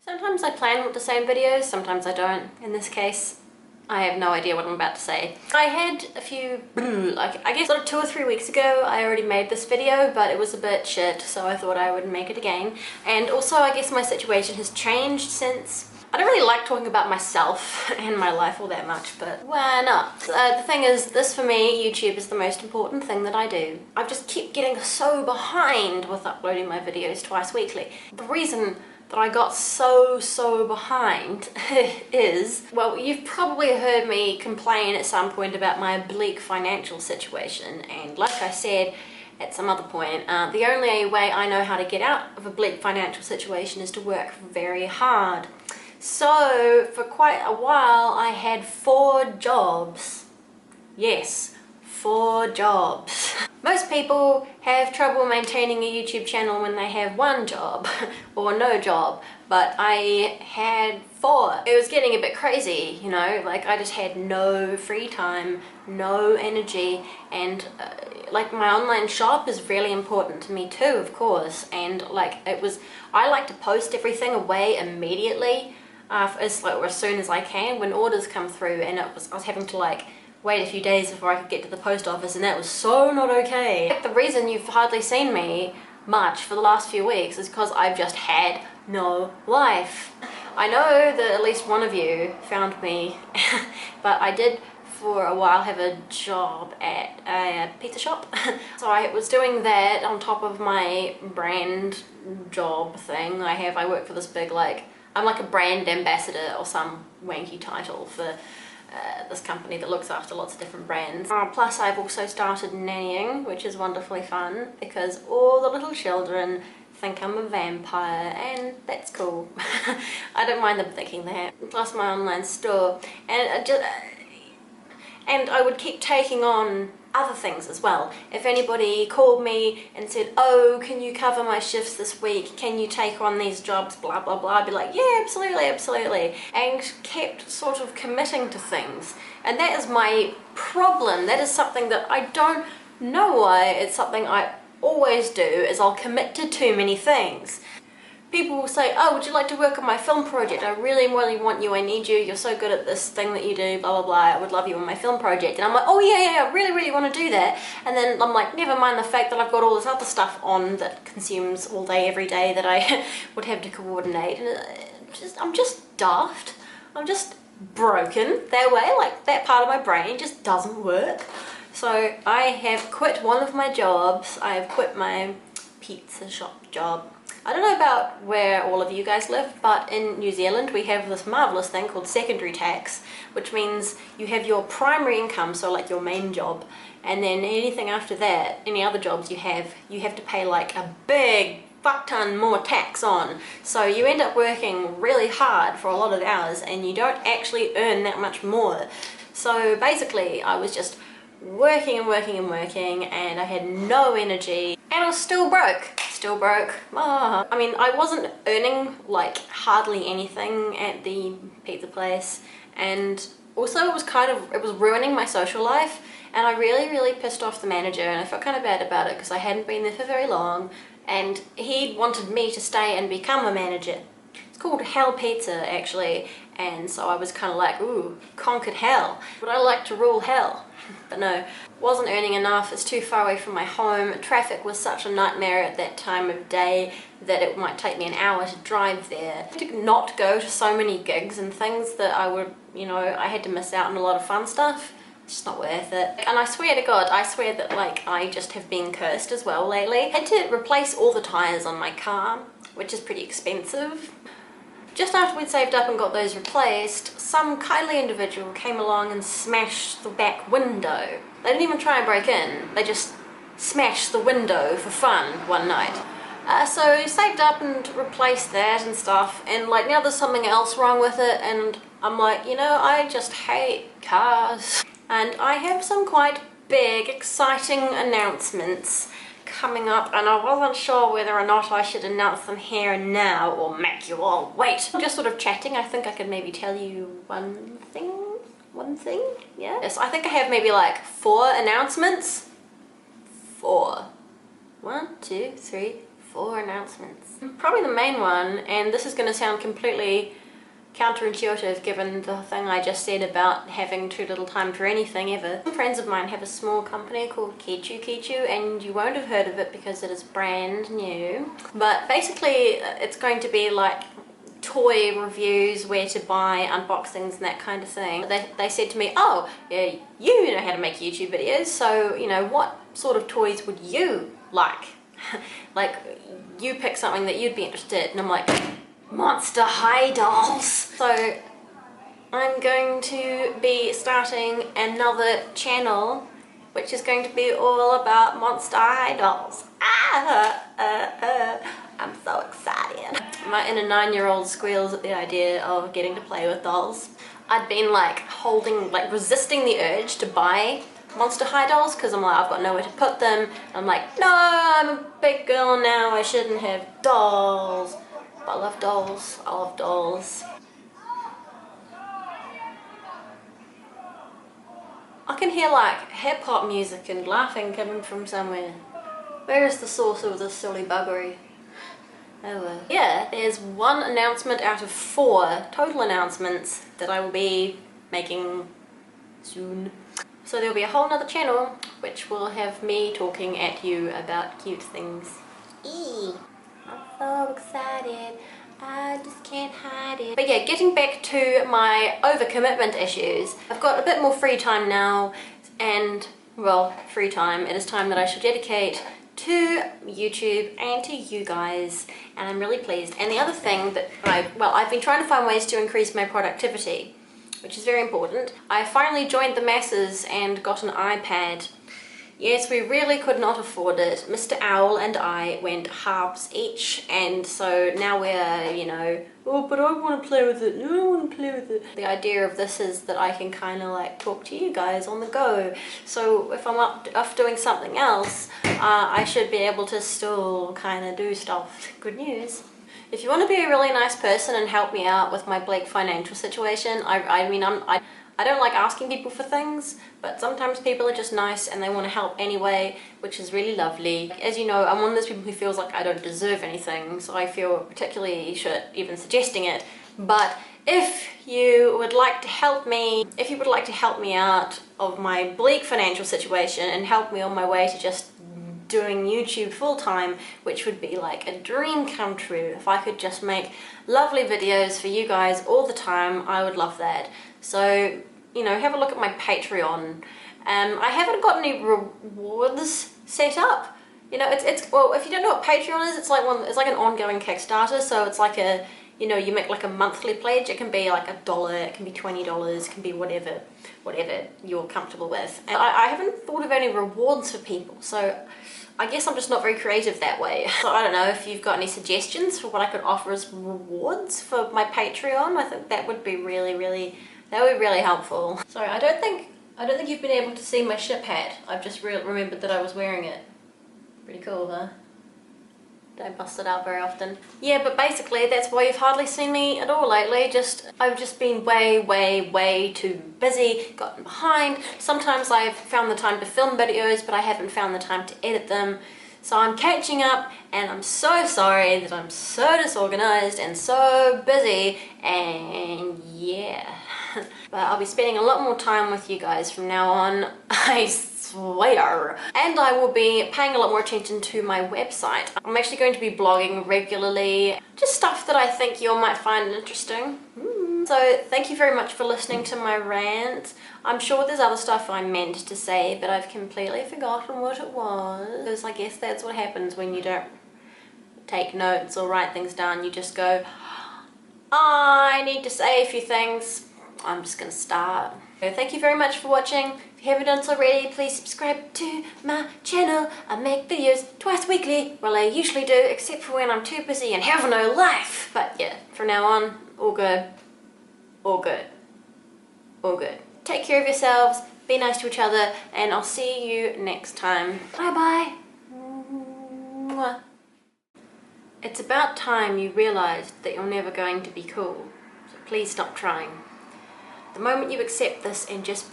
Sometimes I plan the same videos, sometimes I don't. In this case, I have no idea what I'm about to say. I had a few, like, I guess sort of 2 or 3 weeks ago I already made this video, but it was a bit shit, so I thought I would make it again. And also I guess my situation has changed since. I don't really like talking about myself and my life all that much, but why not? The thing is, this for me, YouTube is the most important thing that I do. I just keep getting so behind with uploading my videos twice weekly. The reason that I got so behind is, well, you've probably heard me complain at some point about my bleak financial situation, and like I said at some other point, the only way I know how to get out of a bleak financial situation is to work very hard. So for quite a while I had 4 jobs. Yes, 4 jobs. Most people have trouble maintaining a YouTube channel when they have 1 job or no job, but I had 4. It was getting a bit crazy, you know, like I just had no free time, no energy, and like my online shop is really important to me too, of course, and like I like to post everything away immediately. As soon as I can when orders come through, and I was having to like wait a few days before I could get to the post office, and that was so not okay. Like, the reason you've hardly seen me much for the last few weeks is because I've just had no life. I know that at least one of you found me, but I did for a while have a job at a pizza shop. So I was doing that on top of my brand job thing. I work for this big, like, I'm like a brand ambassador or some wanky title for this company that looks after lots of different brands. Plus I've also started nannying, which is wonderfully fun because all the little children think I'm a vampire, and that's cool. I don't mind them thinking that. Plus my online store, and I would keep taking on other things as well. If anybody called me and said, oh, can you cover my shifts this week? Can you take on these jobs? Blah, blah, blah. I'd be like, yeah, absolutely, absolutely. And kept sort of committing to things. And that is my problem. That is something that I don't know why. It's something I always do, is I'll commit to too many things. People will say, oh, would you like to work on my film project? I really, really want you, I need you, you're so good at this thing that you do, blah, blah, blah, I would love you on my film project. And I'm like, oh yeah, I really, really want to do that. And then I'm like, never mind the fact that I've got all this other stuff on that consumes all day, every day that I would have to coordinate. And I'm just daft. I'm just broken that way, like that part of my brain just doesn't work. So I have quit one of my jobs. I have quit my pizza shop job. I don't know about where all of you guys live, but in New Zealand we have this marvellous thing called secondary tax, which means you have your primary income, so like your main job, and then anything after that, any other jobs you have to pay like a big fuck ton more tax on. So you end up working really hard for a lot of hours and you don't actually earn that much more. So basically I was just working and working and working, and I had no energy, and I was still broke. Still broke. I mean, I wasn't earning like hardly anything at the pizza place, and also it was ruining my social life, and I really pissed off the manager, and I felt kind of bad about it because I hadn't been there for very long, and he wanted me to stay and become a manager. It's called Hell Pizza actually, and so I was kind of like, ooh, conquered hell. Would I like to rule hell? But no, wasn't earning enough, it's too far away from my home. Traffic was such a nightmare at that time of day that it might take me an hour to drive there. To not go to so many gigs and things that I would, you know, I had to miss out on a lot of fun stuff. It's just not worth it. And I swear to God, I swear that like I just have been cursed as well lately. I had to replace all the tyres on my car, which is pretty expensive. Just after we'd saved up and got those replaced, some kindly individual came along and smashed the back window. They didn't even try and break in, they just smashed the window for fun one night. So saved up and replaced that and stuff, and like now there's something else wrong with it, and I'm like, you know, I just hate cars. And I have some quite big, exciting announcements coming up, and I wasn't sure whether or not I should announce them here and now or make you all wait. I'm just sort of chatting. I think I could maybe tell you one thing, yeah? Yes, I think I have maybe like 4 announcements. 4. 1, 2, 3, 4 announcements. probably the main one, and this is going to sound completely counterintuitive given the thing I just said about having too little time for anything ever. Some friends of mine have a small company called Kichu, and you won't have heard of it because it is brand new. But basically it's going to be like toy reviews, where to buy, unboxings and that kind of thing. They said to me, oh yeah, you know how to make YouTube videos, so you know, what sort of toys would you like? Like, you pick something that you'd be interested in. And I'm like, Monster High dolls. So I'm going to be starting another channel which is going to be all about Monster High dolls. I'm so excited. My inner 9-year-old squeals at the idea of getting to play with dolls. I'd been like resisting the urge to buy Monster High dolls because I'm like, I've got nowhere to put them. I'm like, no, I'm a big girl now, I shouldn't have dolls. But I love dolls. I love dolls. I can hear like hip-hop music and laughing coming from somewhere. Where is the source of this silly buggery? Oh well. Yeah, there's one announcement out of 4 total announcements that I will be making soon. So there'll be a whole nother channel which will have me talking at you about cute things. Eee! I'm so excited. I just can't hide it. But yeah, getting back to my overcommitment issues, I've got a bit more free time now, and, well, free time. It is time that I should dedicate to YouTube and to you guys, and I'm really pleased. And the other thing that I've been trying to find ways to increase my productivity, which is very important. I finally joined the masses and got an iPad. Yes, we really could not afford it. Mr. Owl and I went halves each, and so now we're, you know, oh, but I want to play with it, no, I want to play with it. The idea of this is that I can kind of like talk to you guys on the go. So if I'm off doing something else, I should be able to still kind of do stuff. Good news. If you want to be a really nice person and help me out with my bleak financial situation, I don't like asking people for things, but sometimes people are just nice and they want to help anyway, which is really lovely. As you know, I'm one of those people who feels like I don't deserve anything, so I feel particularly shit even suggesting it. But if you would like to help me, out of my bleak financial situation and help me on my way to just doing YouTube full-time, which would be like a dream come true. If I could just make lovely videos for you guys all the time, I would love that. So, you know, have a look at my Patreon. I haven't got any rewards set up. You know, well, if you don't know what Patreon is, it's like an ongoing Kickstarter. So it's like a, you know, you make like a monthly pledge. It can be like $1, it can be $20, it can be whatever you're comfortable with. And I haven't thought of any rewards for people, so I guess I'm just not very creative that way. So I don't know if you've got any suggestions for what I could offer as rewards for my Patreon. I think that would be really helpful. Sorry, I don't think you've been able to see my ship hat. I've just remembered that I was wearing it. Pretty cool, huh? Don't bust it out very often. Yeah, but basically that's why you've hardly seen me at all lately. I've just been way too busy, gotten behind. Sometimes I've found the time to film videos, but I haven't found the time to edit them. So I'm catching up, and I'm so sorry that I'm so disorganized and so busy, and yeah. But I'll be spending a lot more time with you guys from now on, I swear. And I will be paying a lot more attention to my website. I'm actually going to be blogging regularly, just stuff that I think you all might find interesting. So thank you very much for listening to my rant. I'm sure there's other stuff I meant to say, but I've completely forgotten what it was. Because I guess that's what happens when you don't take notes or write things down. You just go, I need to say a few things. I'm just gonna start. So thank you very much for watching. If you haven't done so already, please subscribe to my channel. I make videos twice weekly. Well, I usually do, except for when I'm too busy and have no life. But yeah, from now on, all good. All good. All good. Take care of yourselves, be nice to each other, and I'll see you next time. Bye bye. It's about time you realised that you're never going to be cool. So please stop trying. The moment you accept this and just be